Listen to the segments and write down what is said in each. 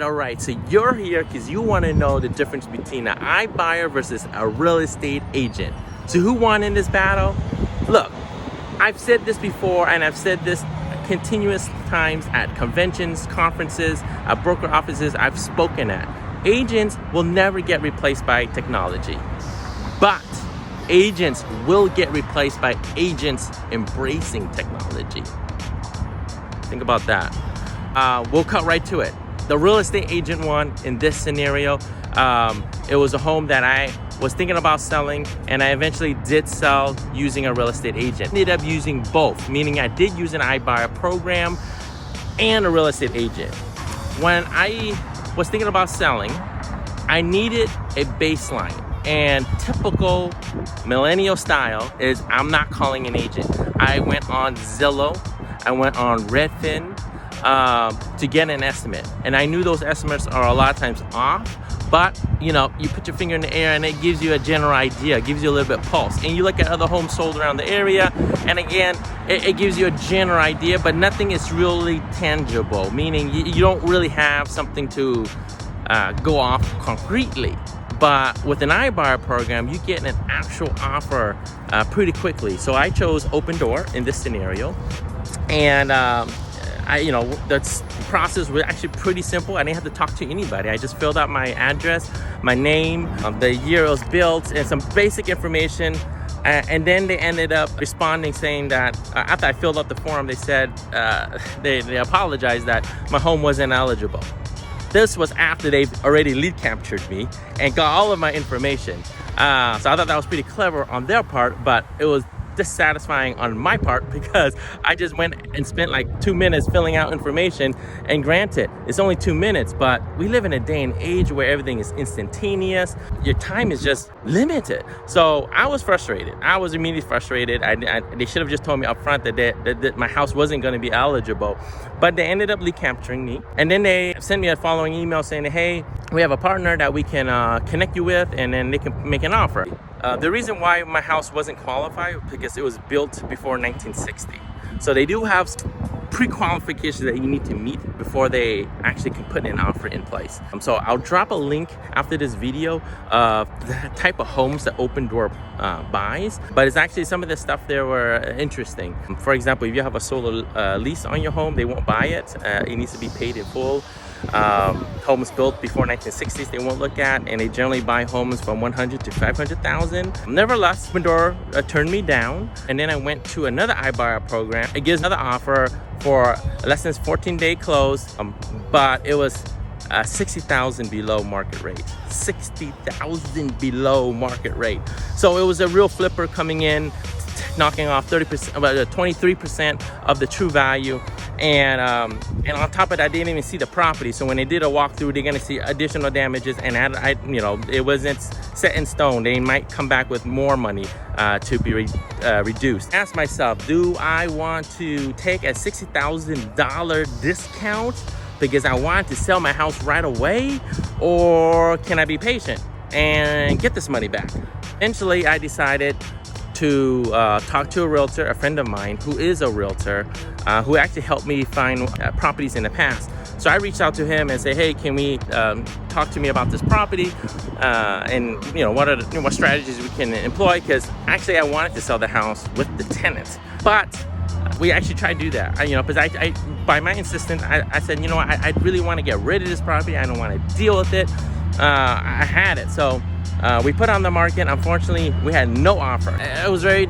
All right, so you're here because you want to know the difference between an iBuyer versus a real estate agent. So who won in this battle? Look, I've said this before, and I've said this continuous times at conventions, conferences, at broker offices I've spoken at. Agents will never get replaced by technology, but agents will get replaced by agents embracing technology. Think about that. We'll cut right to it. The real estate agent won in this scenario. It was a home that I was thinking about selling, and I eventually did sell using a real estate agent. Ended up using both, meaning I did use an iBuyer program and a real estate agent. When I was thinking about selling, I needed a baseline, and typical millennial style is I'm not calling an agent. I went on Zillow, I went on Redfin, to get an estimate, and I knew those estimates are a lot of times off, but you know, you put your finger in the air and it gives you a general idea, gives you a little bit pulse, and you look at other homes sold around the area, and again it gives you a general idea, but nothing is really tangible, meaning you don't really have something to go off concretely. But with an iBuyer program, you get an actual offer pretty quickly. So I chose Open Door in this scenario, and the process was actually pretty simple. I didn't have to talk to anybody. I just filled out my address, my name, the year it was built, and some basic information. And then they ended up responding saying that after I filled out the form, they said they apologized that my home wasn't eligible. This was after they've already lead captured me and got all of my information. So I thought that was pretty clever on their part, but it was dissatisfying on my part because I just went and spent like 2 minutes filling out information, and granted it's only 2 minutes, but we live in a day and age where everything is instantaneous. Your time is just limited. So I was frustrated. I was immediately frustrated. They should have just told me up front that my house wasn't going to be eligible, but they ended up lead capturing me, and then they sent me a following email saying, hey, we have a partner that we can connect you with, and then they can make an offer. The reason why my house wasn't qualified because it was built before 1960. So they do have pre-qualifications that you need to meet before they actually can put an offer in place. So I'll drop a link after this video of the type of homes that Open Door buys, but it's actually some of the stuff there were interesting. For example, if you have a solar lease on your home, they won't buy it. It needs to be paid in full. Homes built before 1960s they won't look at, and they generally buy homes from 100 to 500,000. Nevertheless, Open Door turned me down, and then I went to another iBuyer program. It gives another offer for less than 14-day close, but it was 60,000 below market rate. 60,000 below market rate. So it was a real flipper coming in, knocking off 30%, about 23% of the true value, and on top of that, they didn't even see the property. So when they did a walkthrough, they're gonna see additional damages, and it wasn't set in stone. They might come back with more money to be reduced. I asked myself, do I want to take a $60,000 discount because I want to sell my house right away, or can I be patient and get this money back? Eventually, I decided to talk to a realtor, a friend of mine who is a realtor, who actually helped me find properties in the past. So I reached out to him and said, hey, can we talk to me about this property, and what strategies we can employ, because actually I wanted to sell the house with the tenants, but we actually tried to do that. Because I by my insistence, I said, I really want to get rid of this property. I don't want to deal with it. I had it. So we put on the market. Unfortunately, we had no offer. It was very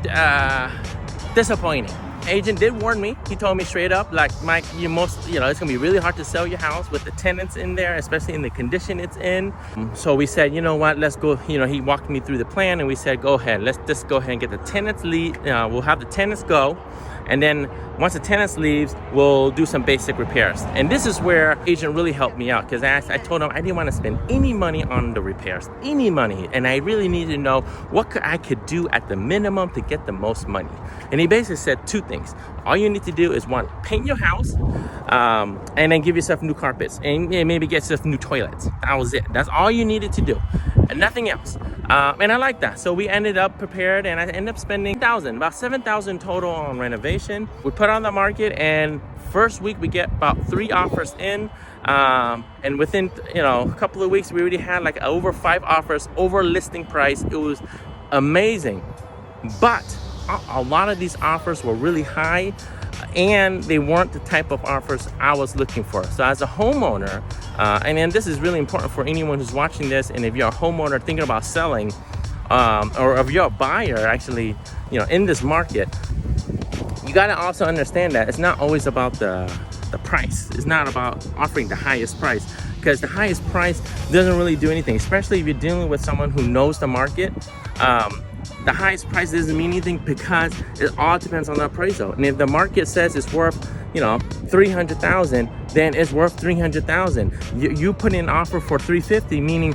disappointing. Agent did warn me. He told me straight up, like, Mike, it's gonna be really hard to sell your house with the tenants in there, especially in the condition it's in. So we said, you know what, let's go. He walked me through the plan, and we said, go ahead, let's just go ahead and get the tenants leave. We'll have the tenants go, and then once the tenants leaves, we'll do some basic repairs. And this is where agent really helped me out, because I told him I didn't want to spend any money on the repairs, any money, and I really needed to know what I could do at the minimum to get the most money. And he basically said two things. All you need to do is, one, paint your house, and then give yourself new carpets, and maybe get yourself new toilets. That was it. That's all you needed to do, and nothing else. And I like that. So we ended up prepared, and I ended up spending about $7,000 total on renovation. We put on the market, and first week we get about 3 offers in. And within a couple of weeks, we already had like over 5 offers over listing price. It was amazing. But a lot of these offers were really high, and they weren't the type of offers I was looking for. So as a homeowner, and then this is really important for anyone who's watching this, and if you're a homeowner thinking about selling, or if you're a buyer actually, in this market, you got to also understand that it's not always about the price. It's not about offering the highest price, because the highest price doesn't really do anything, especially if you're dealing with someone who knows the market. The highest price doesn't mean anything, because it all depends on the appraisal. And if the market says it's worth, $300,000, then it's worth $300,000. You put in an offer for $350,000, meaning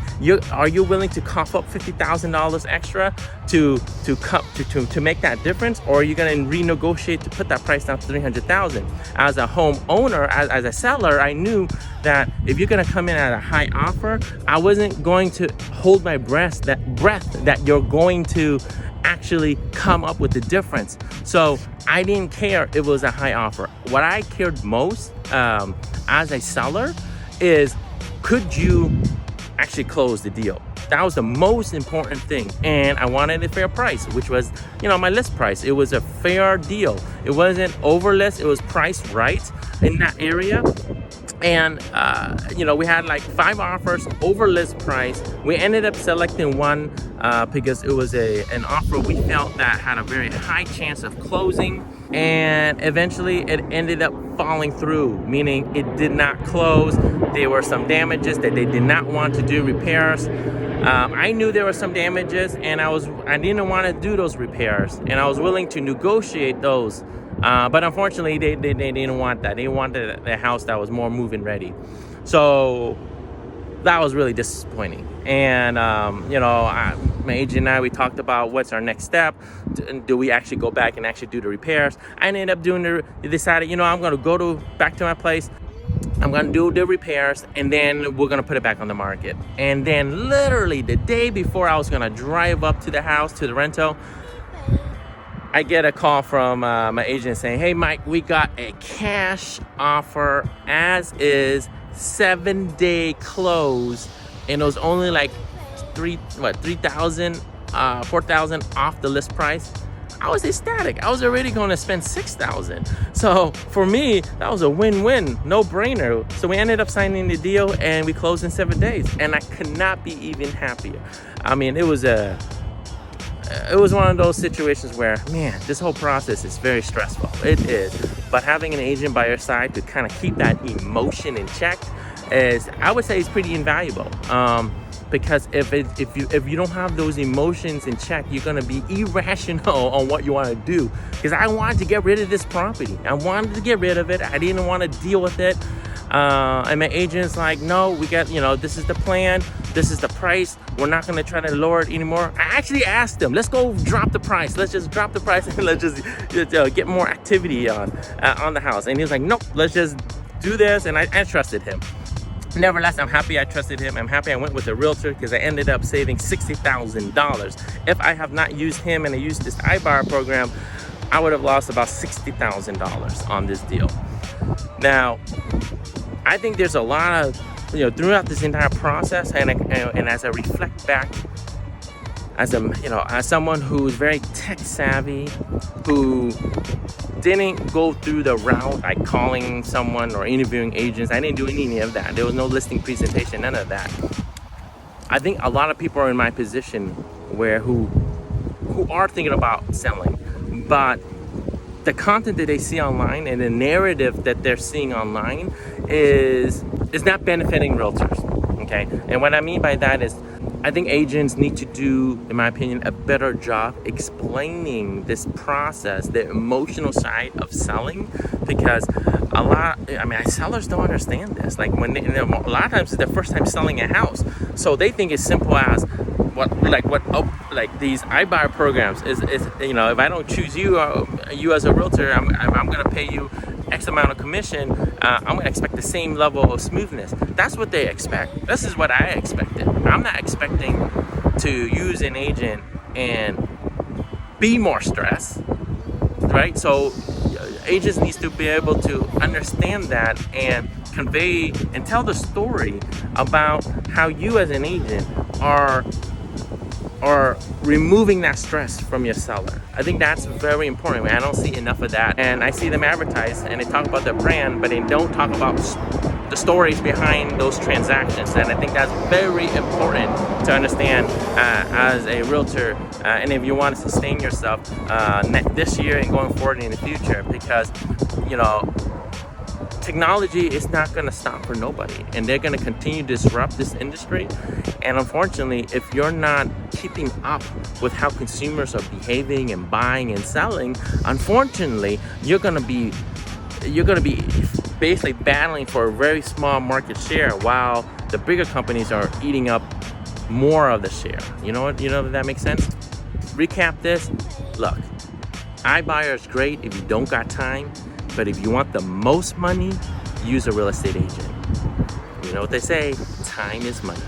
are you willing to cough up $50,000 extra to make that difference, or are you going to renegotiate to put that price down to $300,000? As a homeowner, as a seller, I knew that if you're going to come in at a high offer, I wasn't going to hold my breath that you're going to actually come up with the difference. So I didn't care if it was a high offer. What I cared most as a seller is, could you actually close the deal? That was the most important thing. And I wanted a fair price, which was, my list price. It was a fair deal. It wasn't over list. It was priced right in that area. And we had like 5 offers over list price. We ended up selecting one because it was an offer we felt that had a very high chance of closing, and eventually it ended up falling through, meaning it did not close. There were some damages that they did not want to do repairs. I knew there were some damages, and I didn't want to do those repairs, and I was willing to negotiate those. But unfortunately, they didn't want that. They wanted a house that was more move-in ready. So that was really disappointing. And, my agent and I, we talked about what's our next step. Do we actually go back and actually do the repairs? I ended up decided, I'm going to go back to my place. I'm going to do the repairs, and then we're going to put it back on the market. And then literally the day before I was going to drive up to the house, to the rental, I get a call from my agent saying, "Hey, Mike, we got a cash offer as is, 7-day close, and it was only like $3,000, $4,000 off the list price." I was ecstatic. I was already going to spend $6,000. So for me, that was a win-win, no-brainer. So we ended up signing the deal, and we closed in 7 days, and I could not be even happier. I mean, it was one of those situations where, man, this whole process is very stressful. It is. But having an agent by your side to kind of keep that emotion in check I would say, is pretty invaluable. Because if you don't have those emotions in check, you're going to be irrational on what you want to do. Because I wanted to get rid of this property. I wanted to get rid of it. I didn't want to deal with it. And my agent's like, "No, we got, this is the plan. This is the price. We're not going to try to lower it anymore." I actually asked him, "Let's go drop the price. Let's just drop the price and let's just get more activity on the house." And he was like, "Nope, let's just do this." And I trusted him. Nevertheless, I'm happy I trusted him. I'm happy I went with a realtor, because I ended up saving $60,000. If I have not used him and I used this iBuyer program, I would have lost about $60,000 on this deal. Now, I think there's a lot of, throughout this entire process, and as I reflect back, as someone who's very tech savvy, who didn't go through the route like calling someone or interviewing agents. I didn't do any of that. There was no listing presentation, none of that. I think a lot of people are in my position who are thinking about selling, but the content that they see online and the narrative that they're seeing online is not benefiting realtors. Okay, and what I mean by that is, I think agents need to do, in my opinion, a better job explaining this process, the emotional side of selling, because sellers don't understand this. Like a lot of times it's their first time selling a house, so they think it's simple as these iBuyer programs is if I don't choose you as a realtor, I'm gonna pay you X amount of commission. I'm gonna expect the same level of smoothness. That's what they expect. This is what I expected. I'm not expecting to use an agent and be more stressed, right? So agents need to be able to understand that and convey and tell the story about how you as an agent are removing that stress from your seller. I think that's very important. I don't see enough of that. And I see them advertise and they talk about their brand, but they don't talk about the stories behind those transactions. And I think that's very important to understand as a realtor, and if you want to sustain yourself this year and going forward in the future, because you know, technology is not going to stop for nobody, and they're going to continue to disrupt this industry. And unfortunately, if you're not keeping up with how consumers are behaving and buying and selling, unfortunately, you're going to be basically battling for a very small market share while the bigger companies are eating up more of the share. You know if that makes sense? Recap this. Look, iBuyer is great if you don't got time, but if you want the most money, use a real estate agent. You know what they say, time is money.